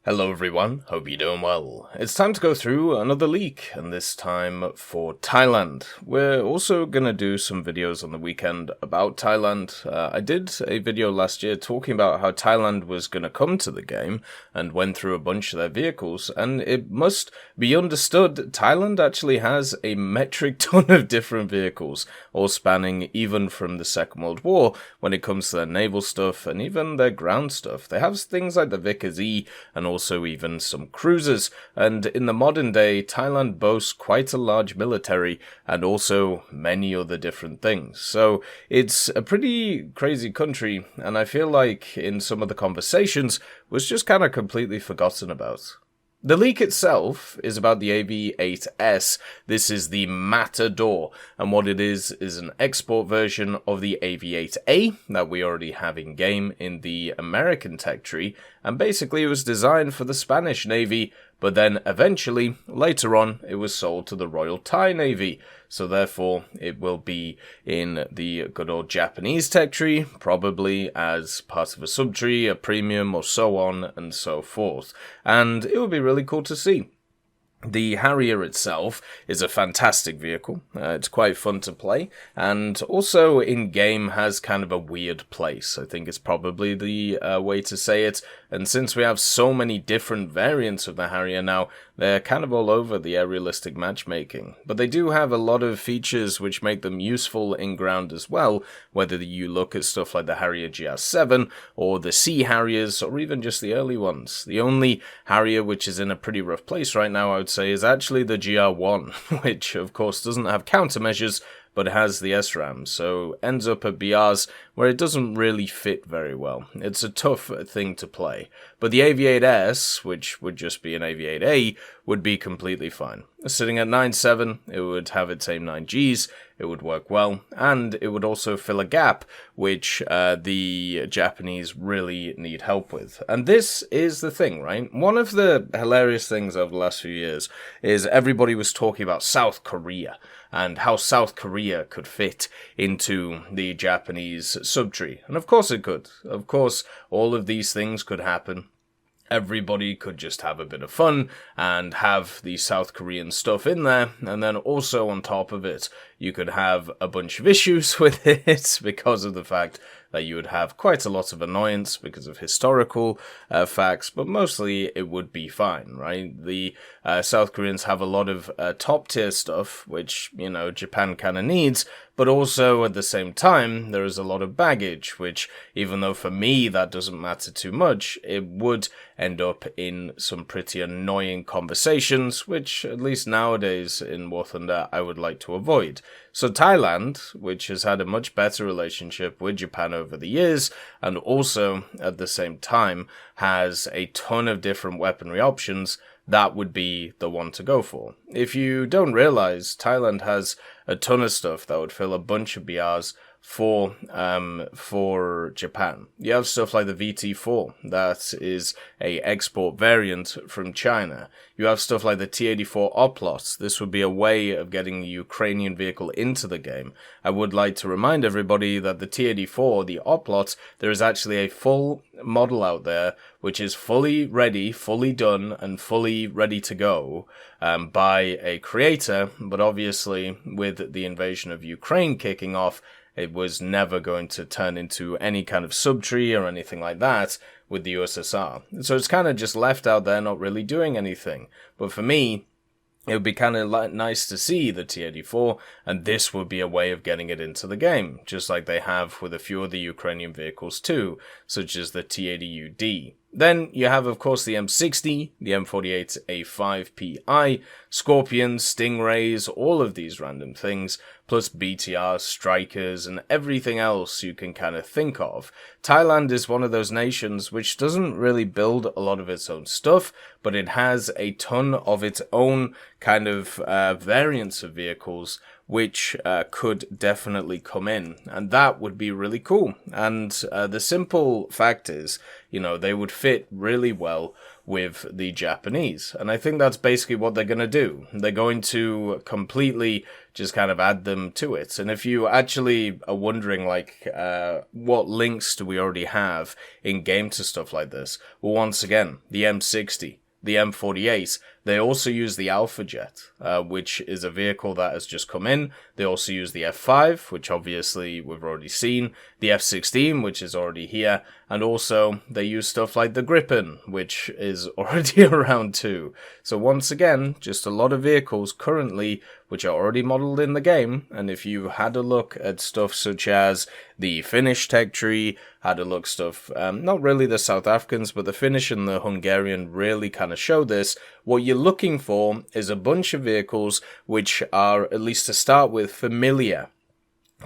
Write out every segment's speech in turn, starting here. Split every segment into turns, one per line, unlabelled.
Hello everyone, hope you're doing well. It's time to go through another leak, and this time for Thailand. We're also going to do some videos on the weekend about Thailand. I did a video last year talking about how Thailand was going to come to the game and went through a bunch of their vehicles, and it must be understood Thailand actually has a metric ton of different vehicles, all spanning even from the Second World War when it comes to their naval stuff and even their ground stuff. They have things like the Vickers-E and also even some cruisers, and in the modern day, Thailand boasts quite a large military and also many other different things. So it's a pretty crazy country, and I feel like in some of the conversations was just kind of completely forgotten about. The leak itself is about the AV8S. This is the Matador, and what it is an export version of the AV8A that we already have in game in the American tech tree, and basically it was designed for the Spanish Navy, but then eventually, later on, it was sold to the Royal Thai Navy, so therefore it will be in the good old Japanese tech tree, probably as part of a subtree, a premium, or so on and so forth, and it would be really cool to see. The Harrier itself is a fantastic vehicle. It's quite fun to play, and also in-game has kind of a weird place. I think it's probably the way to say it, and since we have so many different variants of the Harrier now, they're kind of all over the aerialistic matchmaking. But they do have a lot of features which make them useful in ground as well, whether you look at stuff like the Harrier GR7, or the Sea Harriers, or even just the early ones. The only Harrier which is in a pretty rough place right now, I would say, is actually the GR1, which of course doesn't have countermeasures, but has the SRAM, so ends up at BRs where it doesn't really fit very well. It's a tough thing to play. But the AV8S, which would just be an AV8A, would be completely fine. Sitting at 9.7, it would have its same 9Gs, it would work well, and it would also fill a gap which the Japanese really need help with. And this is the thing, right? One of the hilarious things over the last few years is everybody was talking about South Korea, and how South Korea could fit into the Japanese subtree. And of course it could. Of course, all of these things could happen. Everybody could just have a bit of fun and have the South Korean stuff in there, and then also on top of it, you could have a bunch of issues with it because of the fact that you would have quite a lot of annoyance because of historical facts, but mostly it would be fine, right? The South Koreans have a lot of top tier stuff, which, you know, Japan kind of needs, but also at the same time, there is a lot of baggage, which, even though for me that doesn't matter too much, it would end up in some pretty annoying conversations, which, at least nowadays in War Thunder, I would like to avoid. So Thailand, which has had a much better relationship with Japan over the years, and also, at the same time, has a ton of different weaponry options, that would be the one to go for. If you don't realize, Thailand has a ton of stuff that would fill a bunch of BRs for Japan. You have stuff like the VT4, that is a export variant from China. You have stuff like the T-84 Oplot. This would be a way of getting a Ukrainian vehicle into the game. I would like to remind everybody that the T-84, the Oplot, there is actually a full model out there which is fully ready, fully done, and fully ready to go by a creator, but obviously with the invasion of Ukraine kicking off, it was never going to turn into any kind of subtree or anything like that with the USSR. So it's kind of just left out there not really doing anything. But for me, it would be kind of nice to see the T-84, and this would be a way of getting it into the game, just like they have with a few of the Ukrainian vehicles too, such as the T-80UD. Then you have, of course, the M60, the M48A5PI, Scorpions, Stingrays, all of these random things, plus BTRs, Strikers, and everything else you can kind of think of. Thailand is one of those nations which doesn't really build a lot of its own stuff, but it has a ton of its own kind of variants of vehicles which could definitely come in, and that would be really cool. And the simple fact is, you know, they would fit really well with the Japanese. And I think that's basically what they're going to do. They're going to completely just kind of add them to it. And if you actually are wondering, like, what links do we already have in game to stuff like this? Well, once again, the M60, the M48, they also use the Alpha Jet, which is a vehicle that has just come in. They also use the F5, which obviously we've already seen, the F16, which is already here, and also they use stuff like the Gripen, which is already around too. So once again, just a lot of vehicles currently which are already modeled in the game, and if you had a look at stuff such as the Finnish tech tree, had a look stuff, not really the South Africans, but the Finnish and the Hungarian really kind of show this. What you're looking for is a bunch of vehicles which are, at least to start with, familiar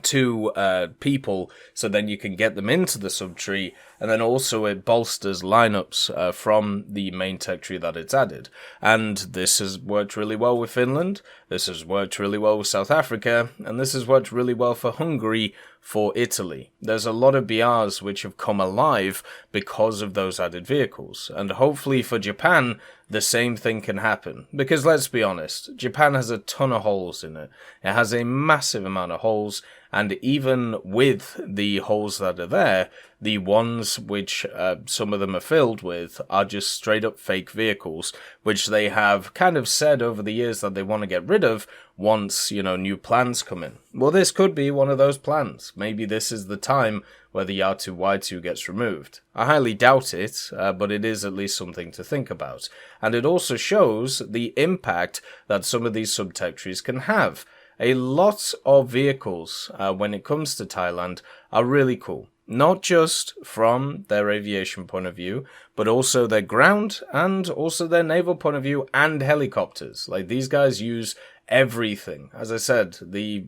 to people, so then you can get them into the subtree, and then also it bolsters lineups from the main tech tree that it's added. And this has worked really well with Finland, this has worked really well with South Africa, and this has worked really well for Hungary, for Italy. There's a lot of BRs which have come alive because of those added vehicles, and hopefully for Japan the same thing can happen, because let's be honest, Japan has a ton of holes in it. It has a massive amount of holes, and even with the holes that are there, the ones which some of them are filled with are just straight up fake vehicles, which they have kind of said over the years that they want to get rid of once, you know, new plans come in. Well, this could be one of those plans. Maybe this is the time where the R2Y2 gets removed. I highly doubt it, but it is at least something to think about. And it also shows the impact that some of these subtech trees can have. A lot of vehicles, when it comes to Thailand, are really cool. Not just from their aviation point of view, but also their ground and also their naval point of view and helicopters. Like, these guys use everything. As I said, the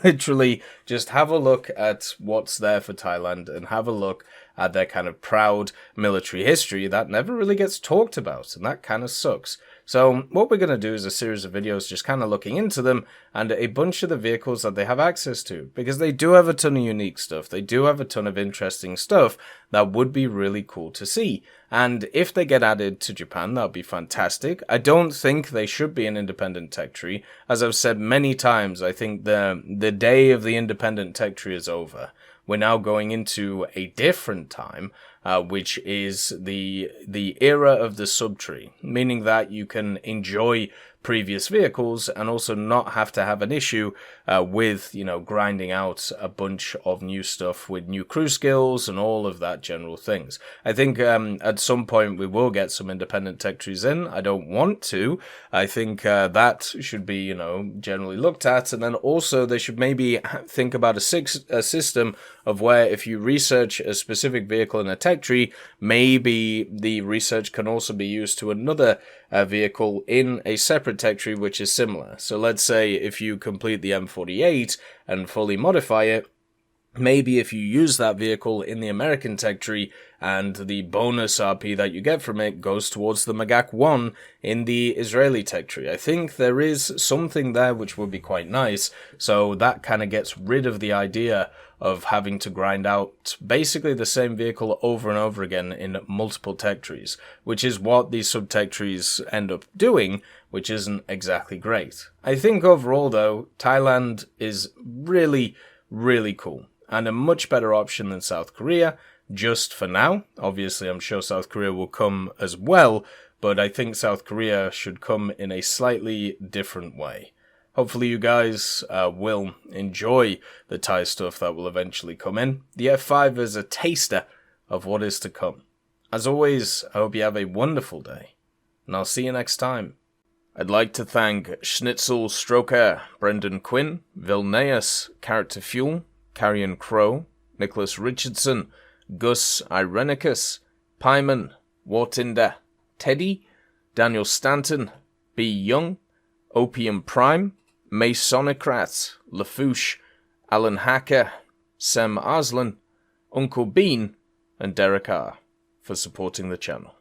literally just have a look at what's there for Thailand and have a look at their kind of proud military history that never really gets talked about, and that kind of sucks. So what we're going to do is a series of videos just kind of looking into them and a bunch of the vehicles that they have access to, because they do have a ton of unique stuff. They do have a ton of interesting stuff that would be really cool to see. And if they get added to Japan, that would be fantastic. I don't think they should be an independent tech tree. As I've said many times, I think the day of the independent tech tree is over. We're now going into a different time, which is the era of the subtree, meaning that you can enjoy previous vehicles and also not have to have an issue with, you know, grinding out a bunch of new stuff with new crew skills and all of that general things. I think at some point we will get some independent tech trees in. I don't want to. I think that should be, you know, generally looked at, and then also they should maybe think about a system of where if you research a specific vehicle in a tech tree, maybe the research can also be used to another vehicle in a separate tech tree which is similar. So let's say if you complete the M48 and fully modify it, maybe if you use that vehicle in the American tech tree and the bonus RP that you get from it goes towards the Magak 1 in the Israeli tech tree. I think there is something there which would be quite nice, so that kind of gets rid of the idea of having to grind out basically the same vehicle over and over again in multiple tech trees, which is what these sub-tech trees end up doing, which isn't exactly great. I think overall though, Thailand is really, really cool, and a much better option than South Korea, just for now. Obviously, I'm sure South Korea will come as well, but I think South Korea should come in a slightly different way. Hopefully you guys will enjoy the Thai stuff that will eventually come in. The F5 is a taster of what is to come. As always, I hope you have a wonderful day, and I'll see you next time. I'd like to thank Schnitzel Stroker, Brendan Quinn, Vilneus, Character Fuel, Carrion Crow, Nicholas Richardson, Gus Irenicus, Pyman, Wartinder, Teddy, Daniel Stanton, B. Young, Opium Prime, Masonocrat, Lafouche, Alan Hacker, Sem Arslan, Uncle Bean, and Derek R. for supporting the channel.